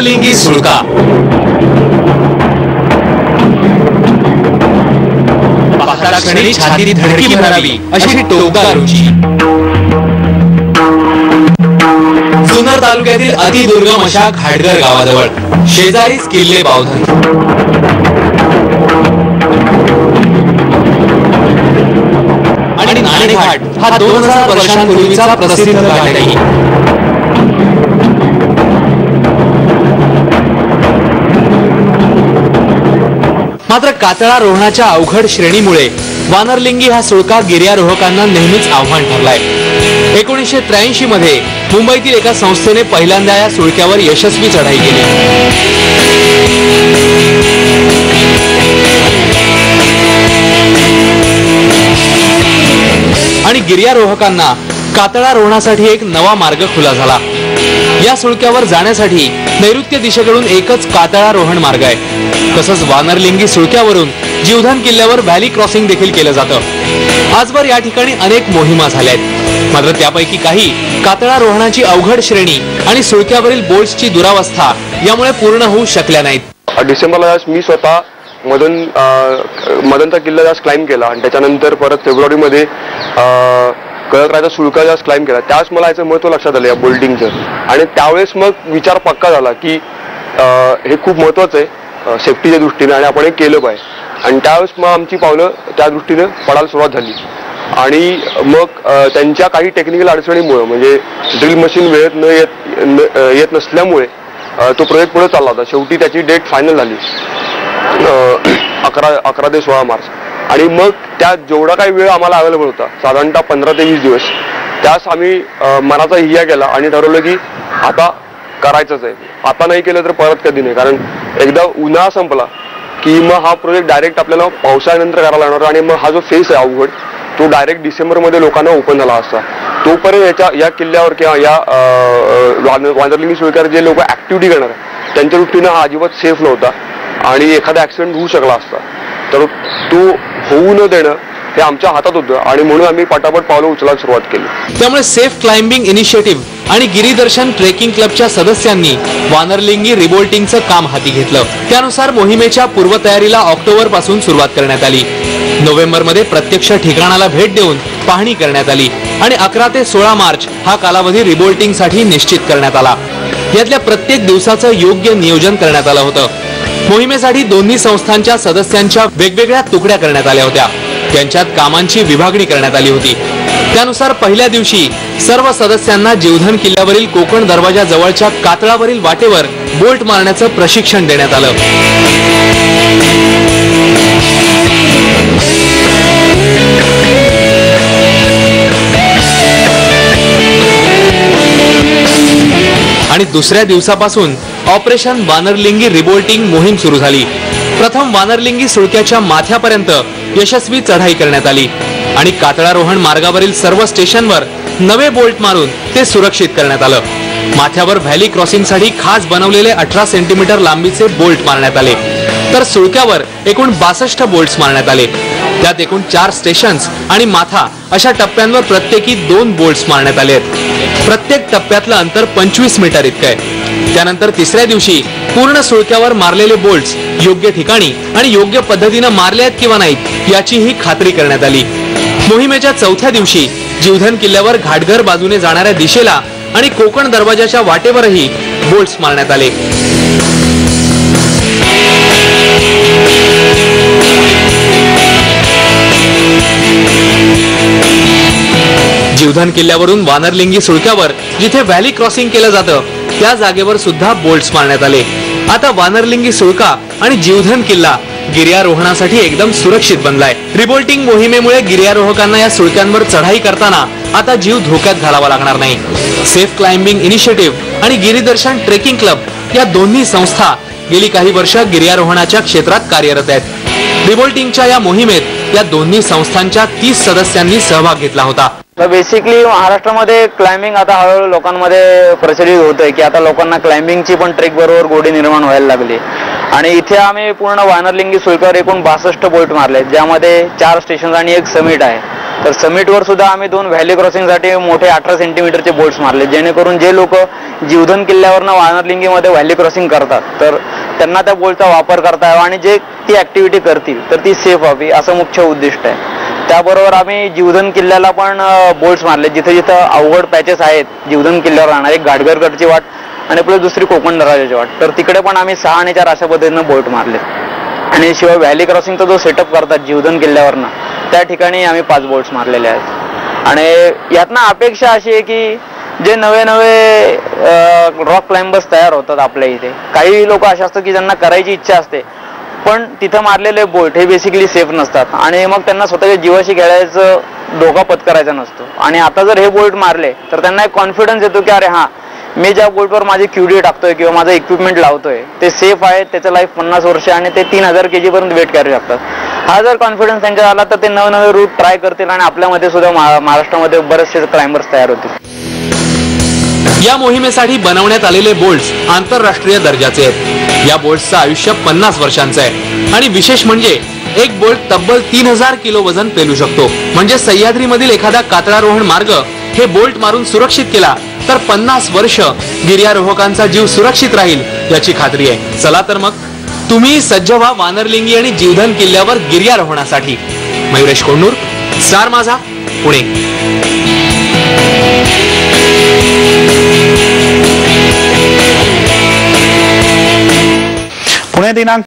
वानरलिंगी सुळका पाहता क्षणी छातीत धडकी भरावी अशी टोकदार उंची। जुन्नर तालुक्यातील अतिदुर्गम अशा घाटघर गावाजवळ शेजारीच किल्ले पावधन। आणि नाणेघाट हा 2000 वर्षांपूर्वीचा प्रसिद्ध घाटही। मात्र कातळारोहणाच्या अवघड श्रेणीमुळे वानरलिंगी हा सुळका गिर्यारोहकांना नेहमीच आव्हान ठरलाय। 1983 मध्ये मुंबईतील एका संस्थेने पहिल्यांदा या सुळक्यावर यशस्वी चढाई केली। आणि गिर्यारोहकांना कातळारोहणासाठी एक नवा मार्ग खुला झाला। या सुळक्यावर जाण्यासाठी नैऋत्य दिशेकडून एकच कातळारोहण मार्ग आहे। तसंच वानरलिंगी सुळक्यावरून जीवधन किल्ल्यावर व्हॅली क्रॉसिंग देखील केलं जातं। आजवर या ठिकाणी अनेक मोहिमा झाल्या आहेत, मात्र त्यापैकी काही कातळारोहणाची अवघड श्रेणी आणि सुळक्यावरील बोल्ट्सची दुरावस्था यामुळे पूर्ण होऊ शकल्या नाहीत। डिसेंबरला मी स्वतः मदनचा किल्ला क्लाइंब केला आणि त्याच्यानंतर परत फेब्रुवारीमध्ये कळकराचा सुळका क्लाइंब केला। त्यावेळेस मला याचं महत्त्व लक्षात आलं या बोल्टिंगचं, आणि त्यावेळेस मग विचार पक्का झाला की हे खूप महत्त्वाचं आहे सेफ्टीच्या दृष्टीने आणि आपण हे केलं पाहिजे। आणि त्यावेळेस मग आमची पावलं त्या दृष्टीने पडायला सुरुवात झाली। आणि मग त्यांच्या काही टेक्निकल अडचणीमुळे म्हणजे ड्रिल मशीन वेळेत येत नसल्यामुळे तो प्रोजेक्ट पुढे चालला होता। शेवटी त्याची डेट फायनल झाली 11 ते 16 मार्च। आणि मग त्यात जेवढा काही वेळ आम्हाला अवेलेबल होता साधारणतः 15 ते 20 दिवस, त्यास आम्ही मनाचा हिया केला आणि ठरवलं की आता करायचंच आहे। आता नाही केलं तर परत कधी नाही, कारण एकदा उन्हाळा संपला की मग हा प्रोजेक्ट डायरेक्ट आपल्याला पावसाळ्यानंतर करायला लागणार आणि मग हा जो फेस आहे अवघड तो डायरेक्ट डिसेंबरमध्ये लोकांना ओपन झाला असता। तोपर्यंत या किल्ल्यावर किंवा या वानरलिंगी सुळक्यावर जे लोक ऍक्टिव्हिटी करणार त्यांच्या दृष्टीनं हा अजिबात सेफ नव्हता आणि एखादा ऍक्सिडेंट होऊ शकला असता। तर तो होऊ न देणं हे आमच्या हातात होतं आणि म्हणून आम्ही पटापट पावलं उचलायला सुरुवात केली। त्यामुळे सेफ क्लाइम्बिंग इनिशिएटिव्ह आणि गिरीदर्शन ट्रेकिंग क्लबच्या सदस्यांनी वानरलिंगी रिबोल्टिंगचं काम हाती घेतलं। त्यानुसार मोहिमेच्या पूर्वतयारीला ऑक्टोबर पासून सुरुवात करण्यात आली। नोव्हेंबर मध्ये प्रत्यक्ष ठिकाणाला भेट देऊन पाहणी करण्यात आली आणि 11 ते 16 मार्च हा कालावधी रिबोल्टिंगसाठी निश्चित करण्यात आला। यातल्या प्रत्येक दिवसाचं योग्य नियोजन करण्यात आलं होतं। मोहिमेसाठी दोन्ही संस्थांच्या सदस्यांच्या वेगवेगळ्या तुकड्या करण्यात आल्या होत्या, त्यांच्यात कामांची विभागणी करण्यात आली होती। त्यानुसार पहिल्या दिवशी सर्व सदस्यांना जीवधन किल्ल्यावरील कोकण दरवाजा जवळच्या कातळावरील वाटेवर बोल्ट मारण्याचं प्रशिक्षण देण्यात आलं। आणि दुसऱ्या दिवसापासून ऑपरेशन वानरलिंगी रिबोल्टिंग मोहीम सुरू झाली। प्रथम वानरलिंगी सुळक्याच्या माथ्यापर्यंत यशस्वी चढाई करण्यात आली आणि कातळारोहण मार्गावरील सर्व स्टेशनवर नवे बोल्ट मारून ते सुरक्षित करण्यात आलं। माथ्यावर व्हॅली क्रॉसिंगसाठी खास बनवलेले 18 सेंटीमीटर लांबीचे बोल्ट मारण्यात आले, तर सुळक्यावर एकूण 62 बोल्ट्स मारण्यात आले। त्यात एकूण 4 स्टेशन्स आणि माथा अशा टप्प्यांवर प्रत्येकी 2 बोल्ट्स मारण्यात आले। प्रत्येक टप्प्यातलं अंतर 25 मीटर इतकं आहे। त्यानंतर तिसऱ्या दिवशी पूर्ण सुळक्यावर मारलेले बोल्ट्स योग्य ठिकाणी आणि योग्य पद्धतीने मारले आहेत किंवा नाहीत याचीही खात्री करण्यात आली। मोहिमेच्या चौथ्या दिवशी जीवधन किल्ल्यावर घाटघर बाजूने जाणाऱ्या दिशेला आणि कोकण दरवाजाच्या वाटेवरही बोल्ट्स मारण्यात आले। जीवधन किल्ल्यावरून वानरलिंगी सुळक्यावर जिथे व्हॅली क्रॉसिंग केलं जातं त्या जागेवर सुद्धा बोल्ट्स मारण्यात आले। आता वानरलिंगी सुळका आणि जीवधन किल्ला गिर्यारोहणासाठी एकदम सुरक्षित बनलाय। रिबोल्टिंग मोहिमेमुळे गिर्यारोहकांना या सुळक्यांवर चढाई करताना आता जीव धोक्यात घालावा लागणार नाही। सेफ क्लाइम्बिंग इनिशिएटिव्ह आणि गिरीदर्शन ट्रेकिंग क्लब या दोन्ही संस्था गेली काही वर्ष गिर्यारोहणाच्या क्षेत्रात कार्यरत आहेत। रिबोल्टिंगच्या या मोहिमेत या दोन्ही संस्थांच्या 30 सदस्यांनी सहभाग घेतला होता। बेसिकली महाराष्ट्रामध्ये क्लाइम्बिंग आता हळूहळू लोकांमध्ये प्रचलित होतंय की आता लोकांना क्लाइम्बिंगची पण ट्रेक बरोबर गोडी निर्माण व्हायला लागली आणि इथे आम्ही पूर्ण वानरलिंगी सुळक्यावर एकूण 62 बोल्ट मारले, ज्यामध्ये 4 स्टेशन आणि 1 समिट आहे। तर समिटवर सुद्धा आम्ही 2 व्हॅली क्रॉसिंगसाठी मोठे 18 सेंटीमीटरचे बोल्ट्स मारले, जेणेकरून जे लोक जीवधन किल्ल्यावरनं वानरलिंगीमध्ये व्हॅली क्रॉसिंग करतात तर त्यांना त्या बोल्टचा वापर करता यावा आणि जे ती ऍक्टिव्हिटी करतील तर ती सेफ व्हावी, असं मुख्य उद्दिष्ट आहे. त्याबरोबर आम्ही जीवधन किल्ल्याला पण बोल्ट्स मारले, जिथे जिथं अवघड पॅचेस आहेत जीवधन किल्ल्यावर राहणार, एक घाटघरकडची वाट आणि प्लस दुसरी कोकण दरवाजाची वाट, तर तिकडे पण आम्ही 6 आणि 4 अशा पद्धतीनं बोल्ट मारले. आणि शिवाय व्हॅली क्रॉसिंगचा जो सेटअप करतात जीवधन किल्ल्यावरनं त्या ठिकाणी आम्ही 5 बोल्ट्स मारलेले आहेत. आणि यातनं अपेक्षा अशी आहे की जे नवे नवे रॉक क्लाइंबर्स तयार होतात आपल्या इथे, काही लोक असे असतात की ज्यांना करायची इच्छा असते पण तिथं मारलेले बोल्ट हे बेसिकली सेफ नसतात आणि मग त्यांना स्वतःच्या जीवाशी खेळायचं धोका पत्करायचा नसतो. आणि आता जर हे बोल्ट मारले तर त्यांना एक कॉन्फिडन्स येतो की अरे हां, मी ज्या बोल्टवर माझी क्यूडी टाकतोय किंवा माझं इक्विपमेंट लावतोय ते सेफ आहे, त्याचं लाईफ 50 वर्ष आणि ते 3000 kg पर्यंत वेट करू शकतात. हा जर कॉन्फिडन्स त्यांच्या आला तर ते नवनवे रूट ट्राय करतील आणि आपल्यामध्ये सुद्धा महाराष्ट्रामध्ये बरेचसे क्लाइंबर्स तयार होतील. या मोहिमेसाठी बनवण्यात आलेले बोल्ट्स आंतरराष्ट्रीय दर्जाचे आहेत. या बोल्ट्सचं आयुष्य 50 वर्षांचं आहे आणि विशेष म्हणजे एक बोल्ट तब्बल 3000 किलो वजन पेलू शकतो. म्हणजे सह्याद्रीमधील एखादा कातळारोहण मार्ग हे बोल्ट मारून सुरक्षित केला तर 50 वर्ष गिर्यारोहकांचा जीव सुरक्षित राहील याची खात्री आहे. चला तर मग तुम्ही सज्ज व्हा वानरलिंगी आणि जीवधन किल्ल्यावर गिर्यारोहणासाठी. मयुरेश कोंडूर, स्टार माझा, पुणे. पुणे दिनांक